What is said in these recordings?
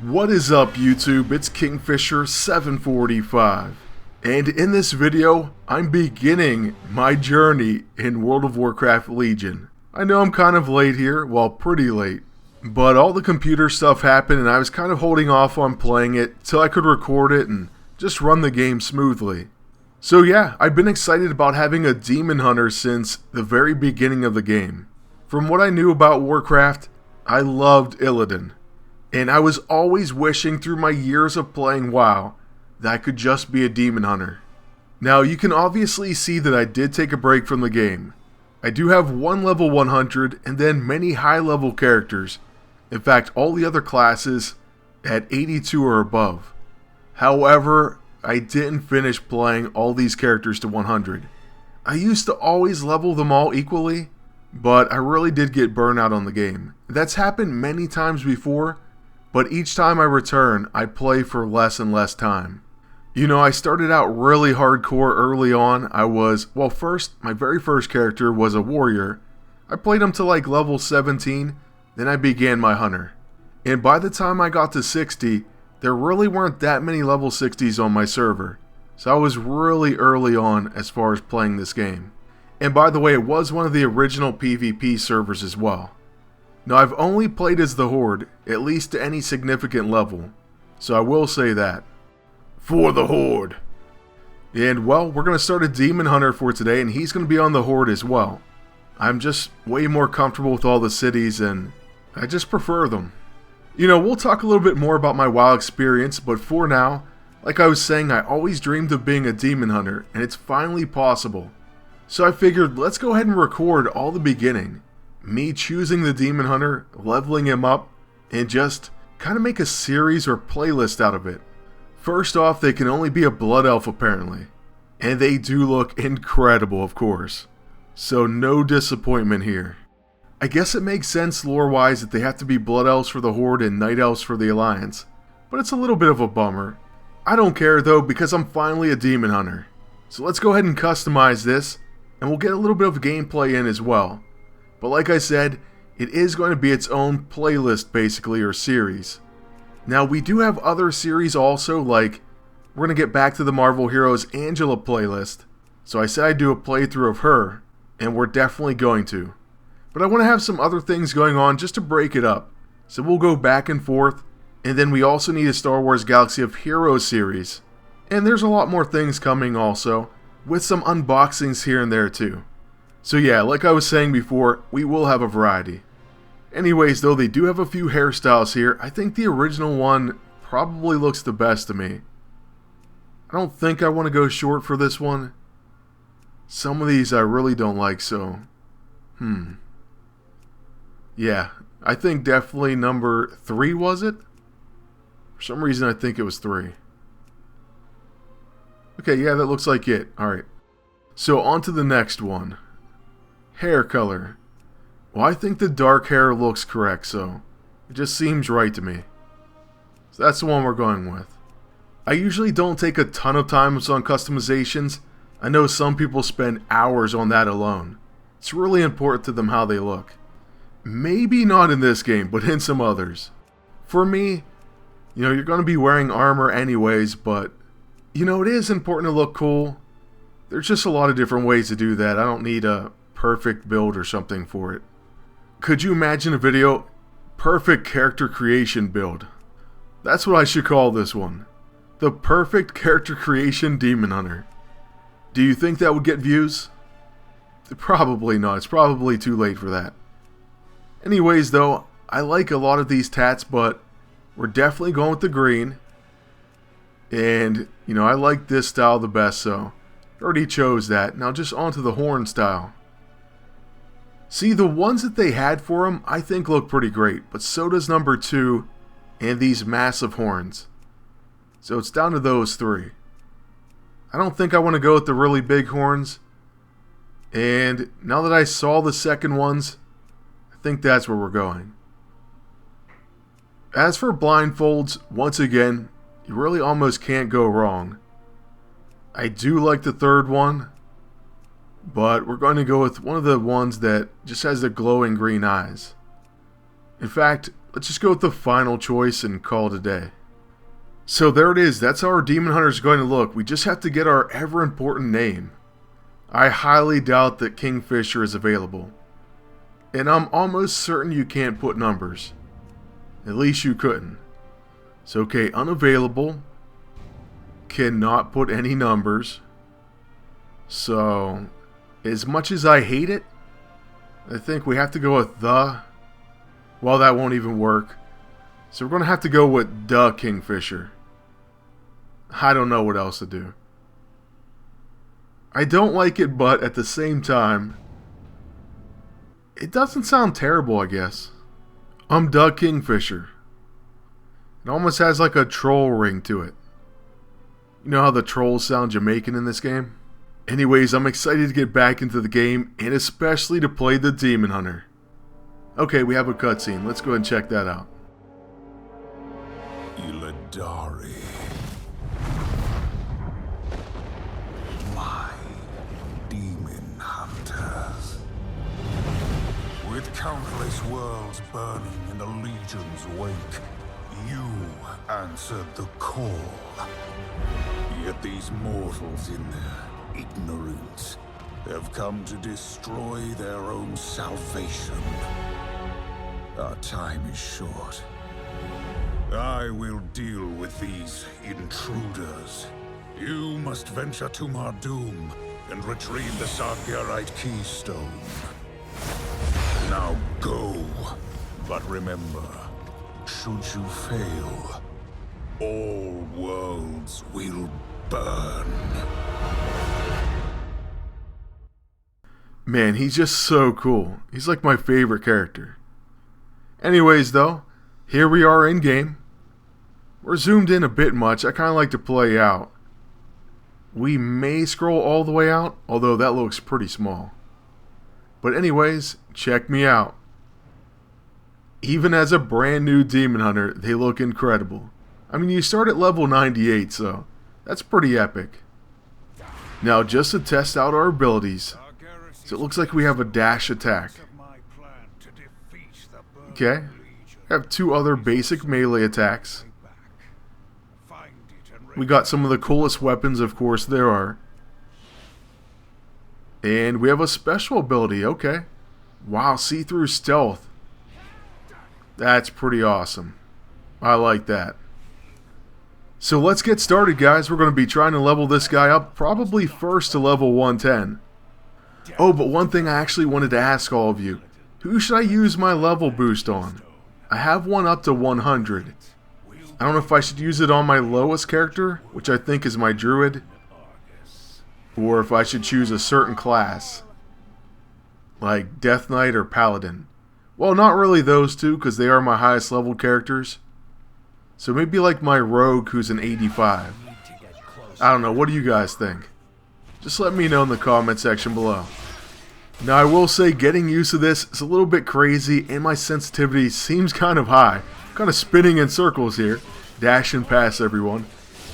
What is up YouTube, it's Kingfisher745, and in this video, I'm beginning my journey in World of Warcraft Legion. I know I'm kind of late here, well pretty late, but all the computer stuff happened and I was kind of holding off on playing it till I could record it and just run the game smoothly. So yeah, I've been excited about having a demon hunter since the very beginning of the game. From what I knew about Warcraft, I loved Illidan. And I was always wishing through my years of playing WoW that I could just be a demon hunter. Now you can obviously see that I did take a break from the game. I do have one level 100 and then many high level characters. In fact, all the other classes at 82 or above. However, I didn't finish playing all these characters to 100. I used to always level them all equally, but I really did get burnt out on the game. That's happened many times before. But each time I return, I play for less and less time. You know, I started out really hardcore early on. My very first character was a warrior. I played him to like level 17, then I began my hunter. And by the time I got to 60, there really weren't that many level 60s on my server. So I was really early on as far as playing this game. And by the way, it was one of the original PvP servers as well. Now, I've only played as the Horde, at least to any significant level, so I will say that. For the Horde! And, well, we're going to start a Demon Hunter for today, and he's going to be on the Horde as well. I'm just way more comfortable with all the cities, and I just prefer them. You know, we'll talk a little bit more about my WoW experience, but for now, like I was saying, I always dreamed of being a Demon Hunter, and it's finally possible. So I figured, let's go ahead and record all the beginning. Me choosing the Demon Hunter, leveling him up, and just kind of make a series or playlist out of it. First off, they can only be a Blood Elf apparently. And they do look incredible, of course. So no disappointment here. I guess it makes sense lore-wise that they have to be Blood Elves for the Horde and Night Elves for the Alliance. But it's a little bit of a bummer. I don't care though, because I'm finally a Demon Hunter. So let's go ahead and customize this, and we'll get a little bit of gameplay in as well. But like I said, it is going to be its own playlist basically, or series. Now we do have other series also, like we're going to get back to the Marvel Heroes Angela playlist. So I said I'd do a playthrough of her, and we're definitely going to. But I want to have some other things going on just to break it up. So we'll go back and forth, and then we also need a Star Wars Galaxy of Heroes series. And there's a lot more things coming also, with some unboxings here and there too. So yeah, like I was saying before, we will have a variety. Anyways though, they do have a few hairstyles here. I think the original one probably looks the best to me. I don't think I want to go short for this one. Some of these I really don't like, so... Yeah, I think definitely number 3, was it? For some reason I think it was 3. Okay, yeah, that looks like it. Alright. So on to the next one. Hair color. Well, I think the dark hair looks correct, so it just seems right to me. So that's the one we're going with. I usually don't take a ton of time on customizations. I know some people spend hours on that alone. It's really important to them how they look. Maybe not in this game, but in some others. For me, you know, you're going to be wearing armor anyways, but you know, it is important to look cool. There's just a lot of different ways to do that. I don't need a perfect build or something for it. Could you imagine a video? Perfect character creation build. That's what I should call this one. The perfect character creation demon hunter. Do you think that would get views? Probably not. It's probably too late for that. Anyways though, I like a lot of these tats, but we're definitely going with the green. And, you know, I like this style the best, so I already chose that. Now just onto the horn style. See, the ones that they had for him, I think look pretty great, but so does number 2 and these massive horns. So it's down to those 3. I don't think I want to go with the really big horns. And now that I saw the second ones, I think that's where we're going. As for blindfolds, once again, you really almost can't go wrong. I do like the third one, but we're going to go with one of the ones that just has the glowing green eyes. In fact, let's just go with the final choice and call it a day. So there it is, that's how our Demon Hunter is going to look. We just have to get our ever important name. I highly doubt that Kingfisher is available. And I'm almost certain you can't put numbers. At least you couldn't. So okay, unavailable. Cannot put any numbers. So, as much as I hate it, I think we have to go with the. Well, that won't even work. So we're going to have to go with the Kingfisher. I don't know what else to do. I don't like it, but at the same time, it doesn't sound terrible, I guess. I'm the Kingfisher. It almost has like a troll ring to it. You know how the trolls sound Jamaican in this game? Anyways, I'm excited to get back into the game, and especially to play the Demon Hunter. Okay, we have a cutscene. Let's go ahead and check that out. Iladari. My demon hunters. With countless worlds burning in the Legion's wake, you answered the call. Yet these mortals in their ignorance have come to destroy their own salvation. Our time is short. I will deal with these intruders. You must venture to Mardoom and retrieve the Sargerite keystone. Now go. But remember, should you fail, all worlds will burn. Man, he's just so cool. He's like my favorite character. Anyways though, here we are in game. We're zoomed in a bit much. I kind of like to play out. We may scroll all the way out, although that looks pretty small. But anyways, check me out. Even as a brand new Demon Hunter, they look incredible. I mean, you start at level 98, so that's pretty epic. Now, just to test out our abilities, so it looks like we have a dash attack. Okay, we have two other basic melee attacks. We got some of the coolest weapons, of course, there are. And we have a special ability, okay. Wow, see-through stealth. That's pretty awesome. I like that. So let's get started, guys. We're going to be trying to level this guy up, probably first to level 110. Oh, but one thing I actually wanted to ask all of you. Who should I use my level boost on? I have one up to 100. I don't know if I should use it on my lowest character, which I think is my druid, or if I should choose a certain class, like Death Knight or Paladin. Well, not really those two, because they are my highest level characters. So maybe like my rogue who's an 85. I don't know, what do you guys think? Just let me know in the comment section below. Now I will say getting used to this is a little bit crazy and my sensitivity seems kind of high. Kind of spinning in circles here, dashing past everyone.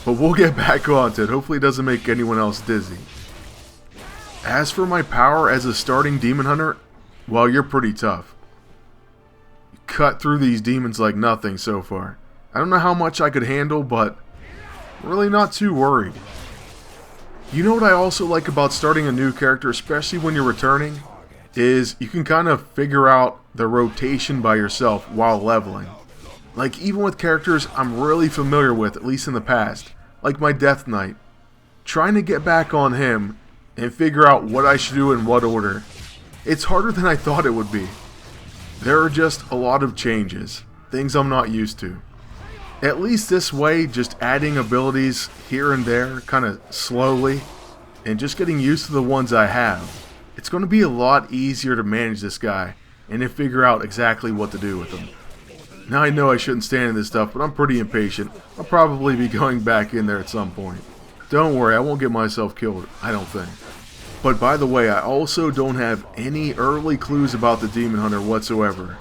But we'll get back onto it, hopefully it doesn't make anyone else dizzy. As for my power as a starting Demon Hunter, well, you're pretty tough. You cut through these demons like nothing so far. I don't know how much I could handle, but really not too worried. You know what I also like about starting a new character, especially when you're returning, is you can kind of figure out the rotation by yourself while leveling. Like even with characters I'm really familiar with, at least in the past, like my Death Knight, trying to get back on him and figure out what I should do in what order. It's harder than I thought it would be. There are just a lot of changes, things I'm not used to. At least this way, just adding abilities here and there, kind of slowly, and just getting used to the ones I have, it's going to be a lot easier to manage this guy and to figure out exactly what to do with him. Now I know I shouldn't stand in this stuff, but I'm pretty impatient. I'll probably be going back in there at some point. Don't worry, I won't get myself killed, I don't think. But by the way, I also don't have any early clues about the Demon Hunter whatsoever.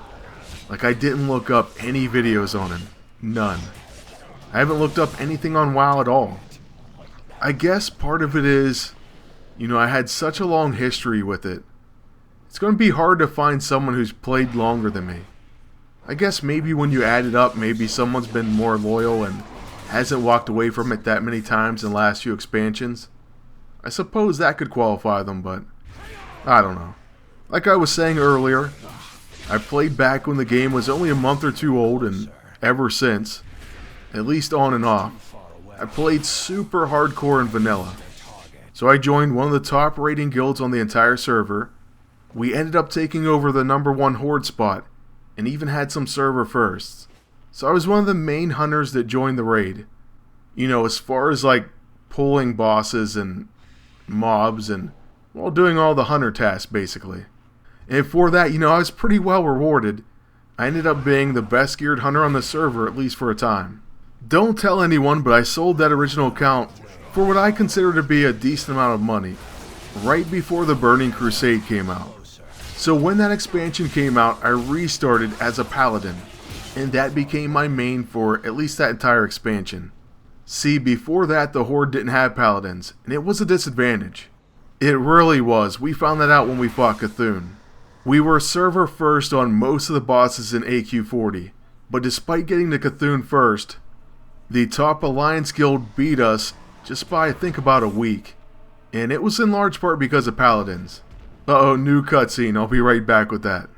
Like I didn't look up any videos on him. None. I haven't looked up anything on WoW at all. I guess part of it is, you know, I had such a long history with it. It's going to be hard to find someone who's played longer than me. I guess maybe when you add it up, maybe someone's been more loyal and hasn't walked away from it that many times in the last few expansions. I suppose that could qualify them, but I don't know. Like I was saying earlier, I played back when the game was only a month or two old, and ever since, at least on and off, I played super hardcore in vanilla. So I joined one of the top rating guilds on the entire server. We ended up taking over the #1 horde spot, and even had some server firsts. So I was one of the main hunters that joined the raid. You know, as far as like pulling bosses and mobs and, well, doing all the hunter tasks basically. And for that, you know, I was pretty well rewarded. I ended up being the best geared hunter on the server, at least for a time. Don't tell anyone, but I sold that original account for what I consider to be a decent amount of money, right before the Burning Crusade came out. So when that expansion came out, I restarted as a paladin, and that became my main for at least that entire expansion. See, before that, the horde didn't have paladins, and it was a disadvantage. It really was. We found that out when we fought Cthulhu. We were server first on most of the bosses in AQ40, but despite getting to Cthulhu first, the top Alliance guild beat us just by, I think, about a week. And it was in large part because of paladins. Uh-oh, new cutscene. I'll be right back with that.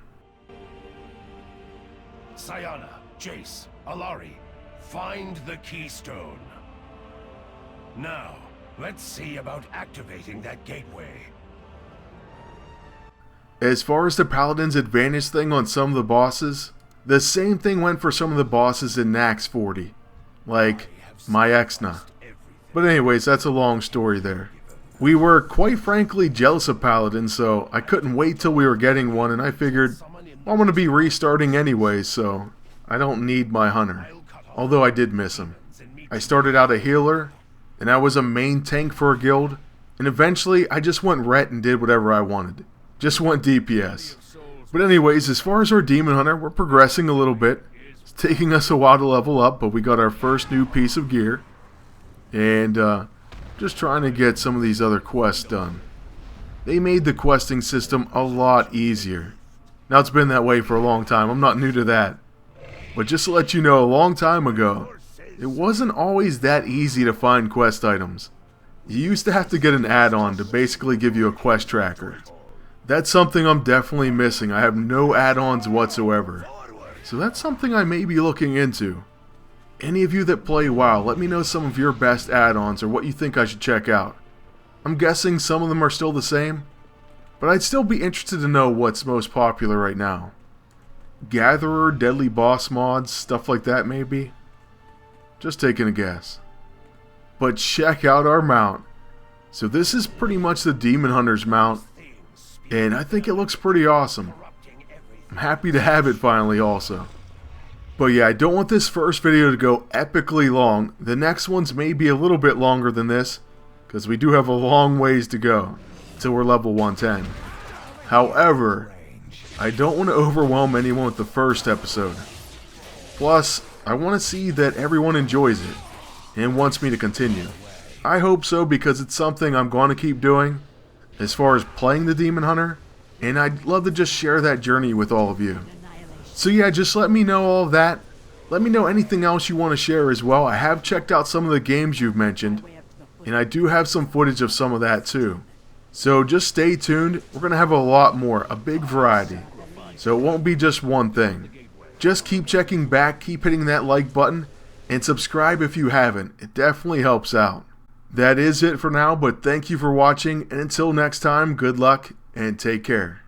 Sayana, Jace, Alari, find the keystone. Now, let's see about activating that gateway. As far as the paladin's advantage thing on some of the bosses, the same thing went for some of the bosses in Nax 40, like Myexna. But anyways, that's a long story there. We were, quite frankly, jealous of paladins, so I couldn't wait till we were getting one, and I figured, I'm going to be restarting anyway, so I don't need my hunter. Although I did miss him. I started out a healer, and I was a main tank for a guild, and eventually I just went ret and did whatever I wanted. Just went DPS. But anyways, as far as our demon hunter, we're progressing a little bit. It's taking us a while to level up, but we got our first new piece of gear. And just trying to get some of these other quests done. They made the questing system a lot easier. Now, it's been that way for a long time. I'm not new to that. But just to let you know, a long time ago, it wasn't always that easy to find quest items. You used to have to get an add-on to basically give you a quest tracker. That's something I'm definitely missing. I have no add-ons whatsoever. So that's something I may be looking into. Any of you that play WoW, let me know some of your best add-ons or what you think I should check out. I'm guessing some of them are still the same, but I'd still be interested to know what's most popular right now. Gatherer, deadly boss mods, stuff like that maybe? Just taking a guess. But check out our mount. So this is pretty much the Demon Hunter's mount, and I think it looks pretty awesome. I'm happy to have it finally also. But yeah, I don't want this first video to go epically long. The next ones may be a little bit longer than this, because we do have a long ways to go until we're level 110. However, I don't want to overwhelm anyone with the first episode. Plus, I want to see that everyone enjoys it and wants me to continue. I hope so, because it's something I'm going to keep doing as far as playing the Demon Hunter, and I'd love to just share that journey with all of you. So yeah, just let me know all of that. Let me know anything else you want to share as well. I have checked out some of the games you've mentioned, and I do have some footage of some of that too. So just stay tuned. We're going to have a lot more, a big variety. So it won't be just one thing. Just keep checking back, keep hitting that like button, and subscribe if you haven't. It definitely helps out. That is it for now, but thank you for watching, and until next time, good luck and take care.